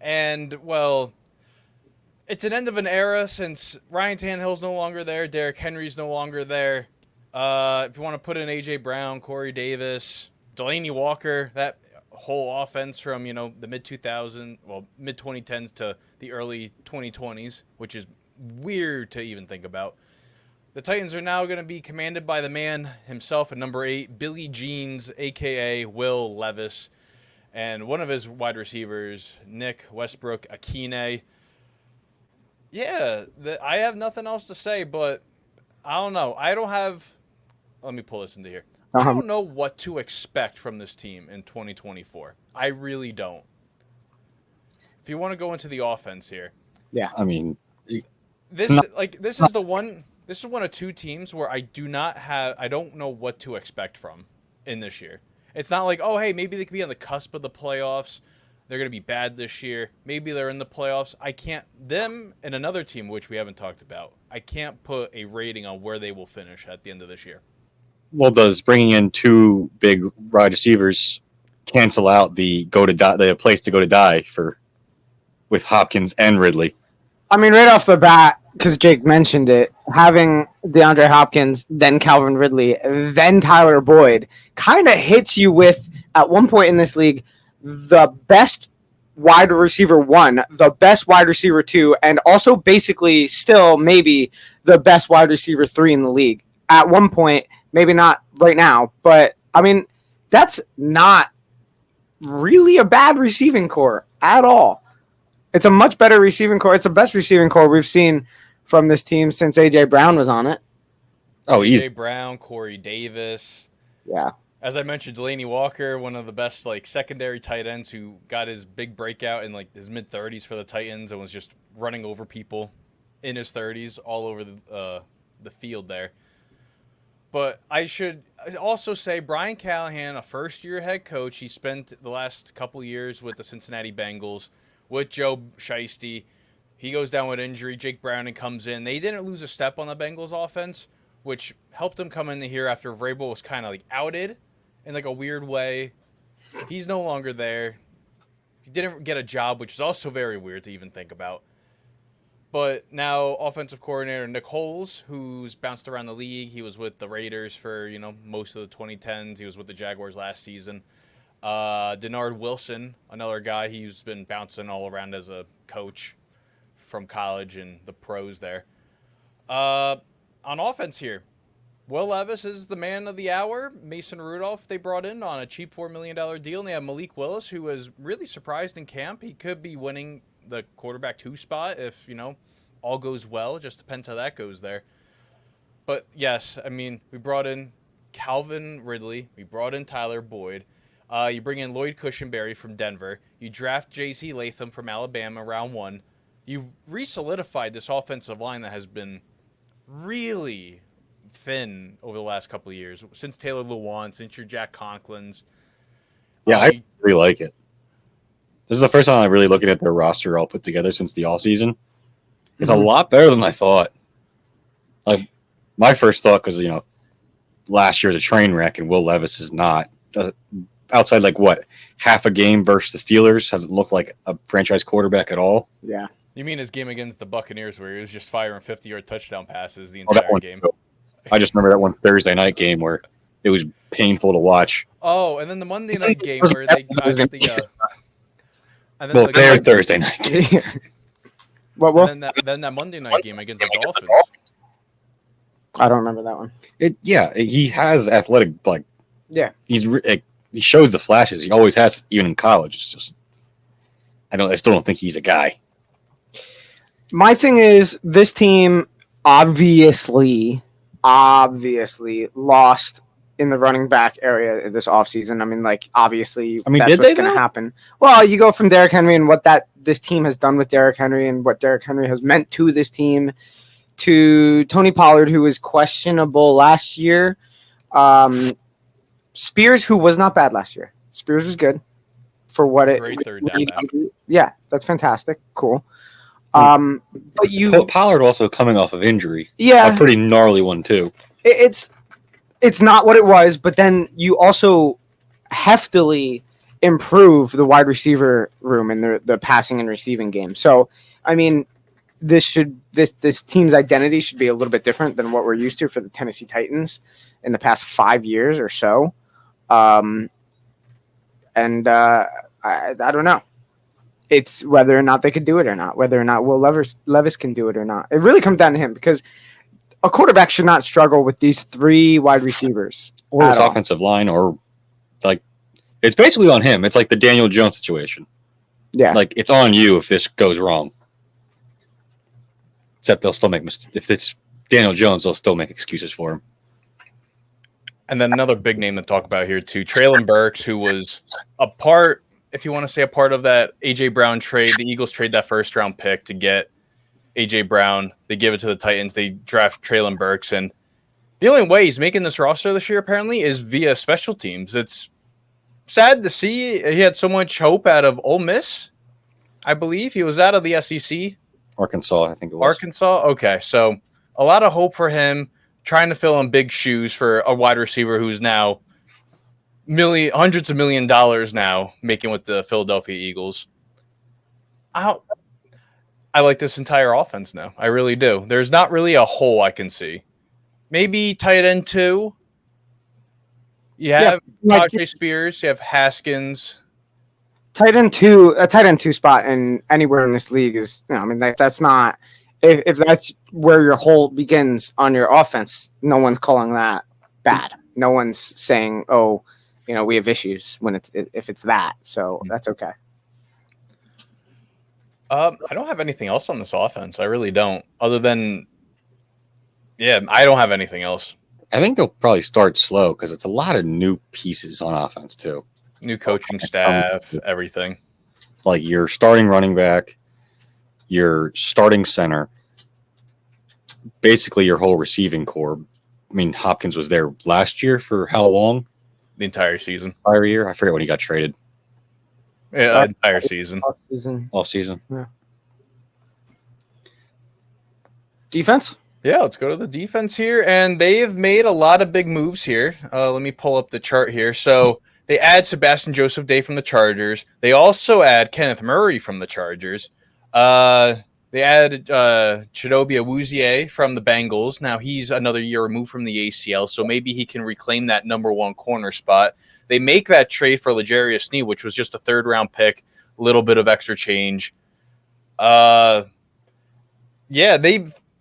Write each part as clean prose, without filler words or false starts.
And, well, it's an end of an era since Ryan Tannehill's no longer there, Derrick Henry's no longer there. If you want to put in A.J. Brown, Corey Davis, Delaney Walker, that whole offense from, the mid-2010s to the early 2020s, which is weird to even think about. The Titans are now going to be commanded by the man himself at number 8, Billy Jeans, a.k.a. Will Levis, and one of his wide receivers, Nick Westbrook-Akine. Yeah, I have nothing else to say, but I don't know. Let me pull this into here. I don't know what to expect from this team in 2024. I really don't. If you want to go into the offense here. Yeah. I mean, this is one of two teams where I don't know what to expect from in this year. It's not like, oh, hey, maybe they could be on the cusp of the playoffs. They're going to be bad this year. Maybe they're in the playoffs. Them and another team, which we haven't talked about, I can't put a rating on where they will finish at the end of this year. Well, does bringing in two big wide receivers cancel out the place to go to die with Hopkins and Ridley? I mean, right off the bat, because Jake mentioned it, having DeAndre Hopkins, then Calvin Ridley, then Tyler Boyd, kind of hits you with, at one point in this league, the best wide receiver 1, the best wide receiver 2, and also basically still maybe the best wide receiver 3 in the league. At one point, maybe not right now, but I mean, that's not really a bad receiving core at all. It's a much better receiving core. It's the best receiving core we've seen from this team since A.J. Brown was on it. Oh, A.J. Brown, Corey Davis. Yeah. As I mentioned, Delaney Walker, one of the best secondary tight ends who got his big breakout in his mid-30s for the Titans and was just running over people in his 30s all over the field there. But I should also say Brian Callahan, a first-year head coach, he spent the last couple years with the Cincinnati Bengals with Joe Shiesty. He goes down with injury. Jake Browning comes in. They didn't lose a step on the Bengals offense, which helped them come into here after Vrabel was kind of outed in a weird way. He's no longer there. He didn't get a job, which is also very weird to even think about. But now offensive coordinator Nick Foles, who's bounced around the league. He was with the Raiders for, most of the 2010s. He was with the Jaguars last season. Denard Wilson, another guy, he's been bouncing all around as a coach from college and the pros there. On offense here, Will Levis is the man of the hour. Mason Rudolph they brought in on a cheap $4 million deal. And they have Malik Willis, who was really surprised in camp. He could be winning the quarterback 2 spot if, all goes well. Just depends how that goes there. But, yes, I mean, we brought in Calvin Ridley. We brought in Tyler Boyd. You bring in Lloyd Cushenberry from Denver. You draft J.C. Latham from Alabama round 1. You've re-solidified this offensive line that has been really thin over the last couple of years. Since Taylor Lewan, since your Jack Conklins. Yeah, I really like it. This is the first time I'm really looking at their roster all put together since the offseason. It's a lot better than I thought. My first thought, because, last year's a train wreck and Will Levis is not. Outside, half a game versus the Steelers, hasn't looked like a franchise quarterback at all. Yeah. You mean his game against the Buccaneers where he was just firing 50-yard touchdown passes the entire game? I just remember that one Thursday night game where it was painful to watch. Oh, and then the Monday night game where they got their Thursday night game. And then that Monday night game against the Dolphins. I don't remember that one. He has athletic, yeah. He shows the flashes. He always has, even in college. It's just, I still don't think he's a guy. My thing is, this team obviously lost in the running back area this offseason. I mean, obviously, that's what's going to happen. Well, you go from Derrick Henry and what this team has done with Derrick Henry and what Derrick Henry has meant to this team to Tony Pollard, who was questionable last year. Spears, who was not bad last year. Spears was good for what it. Great third down. Yeah, that's fantastic. Cool. But Pollard also coming off of injury. Yeah, a pretty gnarly one too. It's not what it was, but then you also heftily improve the wide receiver room and the passing and receiving game. So, I mean, this team's identity should be a little bit different than what we're used to for the Tennessee Titans in the past 5 years or so. I don't know. It's whether or not they could do it or not, whether or not Will Levis can do it or not. It really comes down to him because a quarterback should not struggle with these 3 wide receivers. Or this offensive line, or like it's basically on him. It's like the Daniel Jones situation. Yeah. Like it's on you if this goes wrong. Except they'll still make mistakes. If it's Daniel Jones, they'll still make excuses for him. And then another big name to talk about here too, Treylon Burks, who was a part, if you want to say a part of that A.J. Brown trade. The Eagles trade that first-round pick to get A.J. Brown. They give it to the Titans. They draft Treylon Burks. And the only way he's making this roster this year, apparently, is via special teams. It's sad to see. He had so much hope out of Ole Miss, I believe. He was out of the SEC. Arkansas, I think it was. Arkansas? Okay, so a lot of hope for him, trying to fill in big shoes for a wide receiver who's now hundreds of $1 million now making with the Philadelphia Eagles. I like this entire offense now. I really do. There's not really a hole I can see. Maybe tight end 2. You have Tajay Spears. You have Haskins. A tight end 2 spot in anywhere in this league is, I mean, that's not, if that's where your hole begins on your offense, no one's calling that bad. No one's saying, oh, we have issues if it's that. So that's okay. I don't have anything else on this offense. I really don't. Other than, I don't have anything else. I think they'll probably start slow because it's a lot of new pieces on offense too. New coaching staff, everything. Like your starting running back, your starting center, basically your whole receiving core. I mean, Hopkins was there last year for how long? The entire season. Entire year? I forget when he got traded. Yeah, entire season. Off season. Yeah. Defense? Yeah, let's go to the defense here. And they've made a lot of big moves here. Let me pull up the chart here. So they add Sebastian Joseph Day from the Chargers. They also add Kenneth Murray from the Chargers. They added Chidobe Awuzie from the Bengals. Now he's another year removed from the ACL, so maybe he can reclaim that number 1 corner spot. They make that trade for L'Jarius Sneed, which was just a 3rd-round pick, a little bit of extra change. They've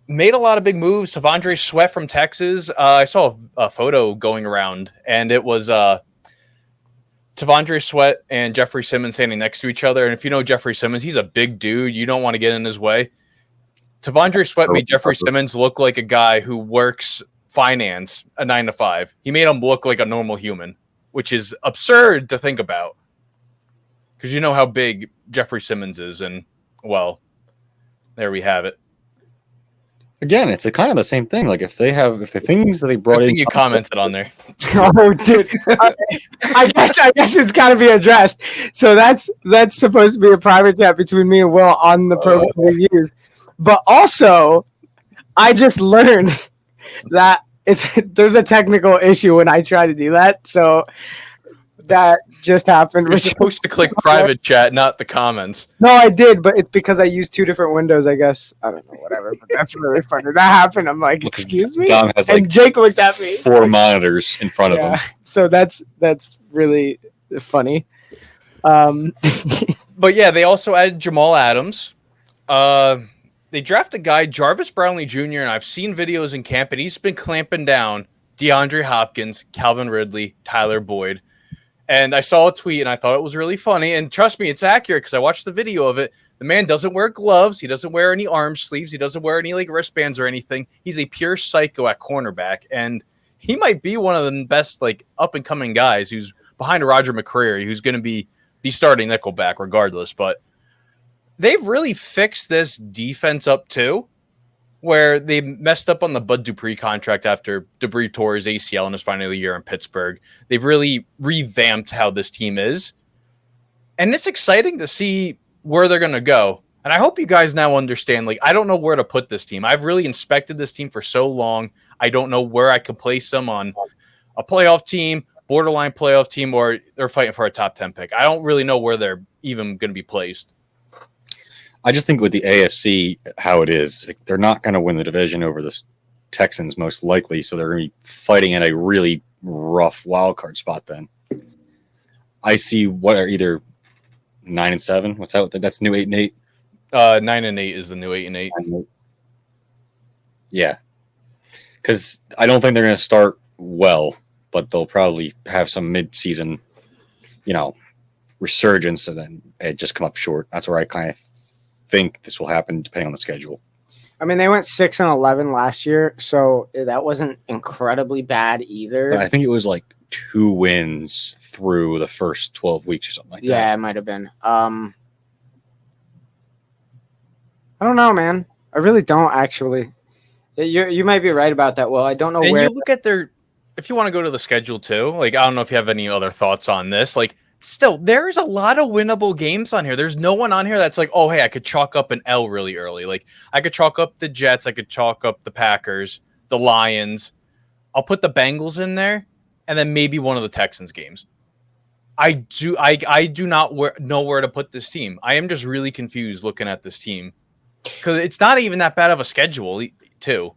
made a lot of big moves. Tavondre Sweat from Texas. I saw a photo going around, and it was Tavondre Sweat and Jeffrey Simmons standing next to each other. And if you know Jeffrey Simmons, he's a big dude. You don't want to get in his way. Tavondre Sweat made Jeffrey Simmons look like a guy who works finance a 9 to 5. He made him look like a normal human, which is absurd to think about. Because you know how big Jeffrey Simmons is. And, well, there we have it. Again, it's kind of the same thing. Like if the things that they brought I in, think you commented on there. Oh, dude! I guess it's got to be addressed. So that's supposed to be a private chat between me and Will on the program we use. But also, I just learned that there's a technical issue when I try to do that. So that just happened. You're supposed to click private chat, not the comments. No, I did, but it's because I used 2 different windows, I guess. I don't know, whatever. But that's really funny. That happened. I'm like, excuse me? Dom has and Jake looked at me. 4 monitors in front of him. So that's really funny. But yeah, they also added Jamal Adams. They drafted a guy, Jarvis Brownlee Jr., and I've seen videos in camp, and he's been clamping down DeAndre Hopkins, Calvin Ridley, Tyler Boyd. And I saw a tweet, and I thought it was really funny. And trust me, it's accurate because I watched the video of it. The man doesn't wear gloves. He doesn't wear any arm sleeves. He doesn't wear any wristbands or anything. He's a pure psycho at cornerback. And he might be one of the best up-and-coming guys who's behind Roger McCreary, who's going to be the starting nickelback regardless. But they've really fixed this defense up too, where they messed up on the Bud Dupree contract after Dupree tore his ACL in his final year in Pittsburgh. They've really revamped how this team is. And it's exciting to see where they're going to go. And I hope you guys now understand, I don't know where to put this team. I've really inspected this team for so long. I don't know where I could place them on a playoff team borderline playoff team or they're fighting for a top 10 pick. I don't really know where they're even going to be placed. I just think with the AFC, how it is, like, they're not going to win the division over the Texans most likely, so they're going to be fighting in a really rough wild card spot then. I see what are either 9-7. What's that? That's new 8-8. 9-8 is the new 8-8. Yeah, because I don't think they're going to start well, but they'll probably have some mid-season, resurgence, and then it just come up short. That's where I kind of think this will happen, depending on the schedule. I mean, they went 6-11 last year, so that wasn't incredibly bad either. But I think it was like 2 wins through the first 12 weeks or something like that. Yeah, it might have been. I don't know, man. I really don't, actually. You might be right about that. Well, I don't know and where. You look at if you want to go to the schedule too, like, I don't know if you have any other thoughts on this. Like, still, there's a lot of winnable games on here. There's no one on here that's like, oh, hey, I could chalk up an L really early. Like, I could chalk up the Jets. I could chalk up the Packers, the Lions. I'll put the Bengals in there, and then maybe one of the Texans games. I do not know where to put this team. I am just really confused looking at this team because it's not even that bad of a schedule, too.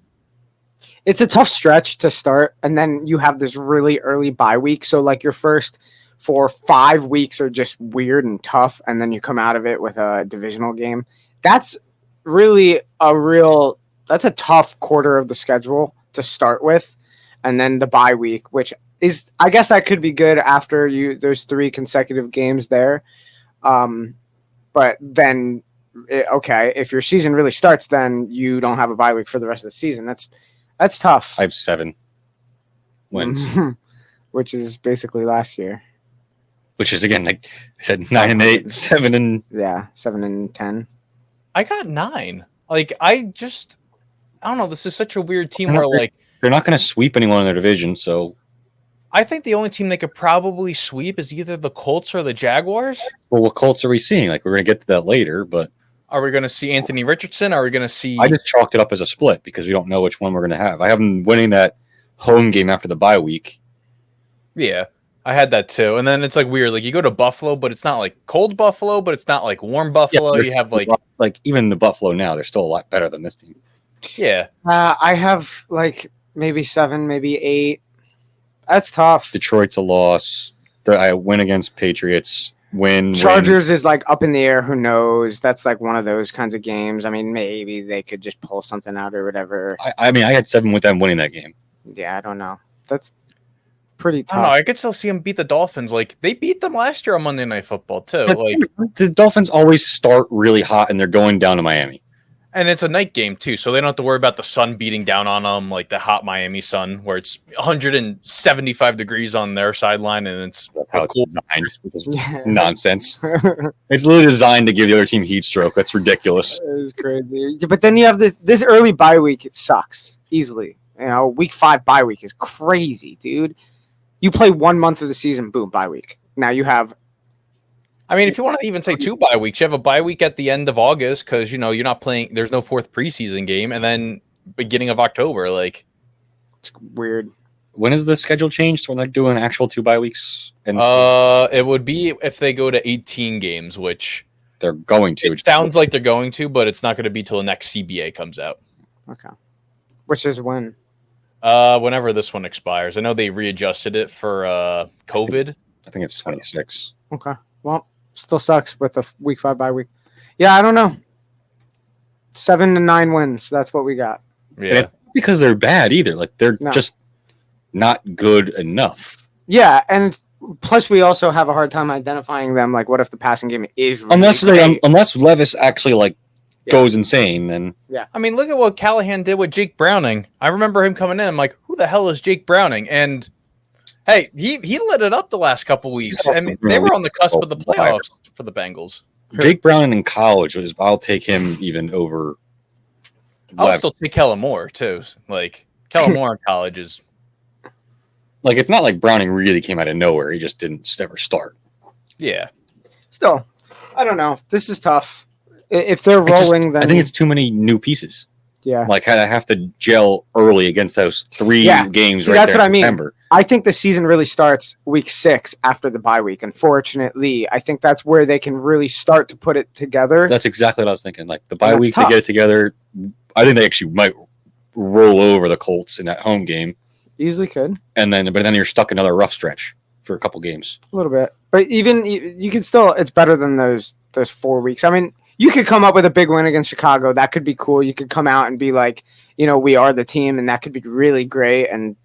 It's a tough stretch to start, and then you have this really early bye week. So, like, your first 4 or 5 weeks are just weird and tough, and then you come out of it with a divisional game. That's really that's a tough quarter of the schedule to start with, and then the bye week, which is, I guess that could be good after there's 3 consecutive games there. But then, okay, if your season really starts, then you don't have a bye week for the rest of the season. That's tough. I have 7 wins. Which is basically last year. Which is, again, like I said, 9-8, 7 yeah, 7-10. I got 9. Like, I don't know. This is such a weird team where, like, they're not going to sweep anyone in their division. So I think the only team they could probably sweep is either the Colts or the Jaguars. Well, what Colts are we seeing? Like, we're going to get to that later, but are we going to see Anthony Richardson? Are we going to see? I just chalked it up as a split because we don't know which one we're going to have. I have them winning that home game after the bye week. Yeah, I had that too. And then it's like weird. Like, you go to Buffalo, but it's not like cold Buffalo, but it's not like warm Buffalo. Yeah, you have like even the Buffalo now, they're still a lot better than this team. Yeah. I have like maybe 7, maybe 8. That's tough. Detroit's a loss. I win against Patriots. Chargers is like up in the air. Who knows? That's like one of those kinds of games. I mean, maybe they could just pull something out or whatever. I mean, I had 7 with them winning that game. Yeah, I don't know. That's pretty tough. I don't know. I could still see them beat the Dolphins. Like, they beat them last year on Monday Night Football too. But like, the Dolphins always start really hot and they're going down to Miami. And it's a night game too, so they don't have to worry about the sun beating down on them, like the hot Miami sun, where it's 175 degrees on their sideline, and it's how it's designed, which is nonsense. It's literally designed to give the other team heat stroke. That's ridiculous. It's crazy. But then you have this early bye week. It sucks easily. Week 5 bye week is crazy, dude. You play 1 month of the season, boom, bye week. Now you have. I mean, if you want to even say 2 bye weeks, you have a bye week at the end of August because, you're not playing. There's no 4th preseason game. And then beginning of October, like. It's weird. When is the schedule changed? So we're not doing actual 2 bye weeks? It would be if they go to 18 games, which. They're going to. It sounds like they're going to, but it's not going to be till the next CBA comes out. Okay. Which is when? Whenever this one expires. I know they readjusted it for COVID. I think it's 26. Okay. Well. Still sucks with a week 5 bye week. Yeah, I don't know. 7-9 wins. That's what we got. Yeah. Because they're bad either. Like, they're just not good enough. Yeah, and plus we also have a hard time identifying them. Like, what if the passing game is really unless Levis actually goes insane, then yeah. I mean, look at what Callahan did with Jake Browning. I remember him coming in. I'm like, who the hell is Jake Browning? And hey, he lit it up the last couple weeks. I mean, they were on the cusp of the playoffs for the Bengals. Jake Browning in college I'll take him even over. I'll still take Kellen Moore too. Like, Kellen Moore in college is like, it's not like Browning really came out of nowhere. He just didn't ever start. Yeah. Still, I don't know. This is tough. If they're rolling, then I think it's too many new pieces. Yeah. Like, I have to gel early against those 3 games. See, right that's there what I in mean. September. I think the season really starts week 6 after the bye week. Unfortunately, I think that's where they can really start to put it together. That's exactly what I was thinking. Like the bye that's week tough. to get it together, I think they actually might roll over the Colts in that home game, Easily could. but then you're stuck another rough stretch for a couple games. A little bit. But even you can still, it's better than those 4 weeks. I mean, you could come up with a big win against Chicago. That could be cool. You could come out and be like, we are the team, and that could be really great and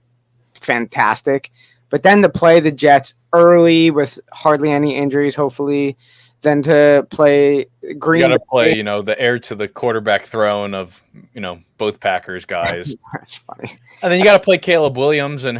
fantastic. But then to play the Jets early with hardly any injuries, hopefully, then to play Green You got to Bay. play, the heir to the quarterback throne of, both Packers guys. That's funny. And then you got to play Caleb Williams, and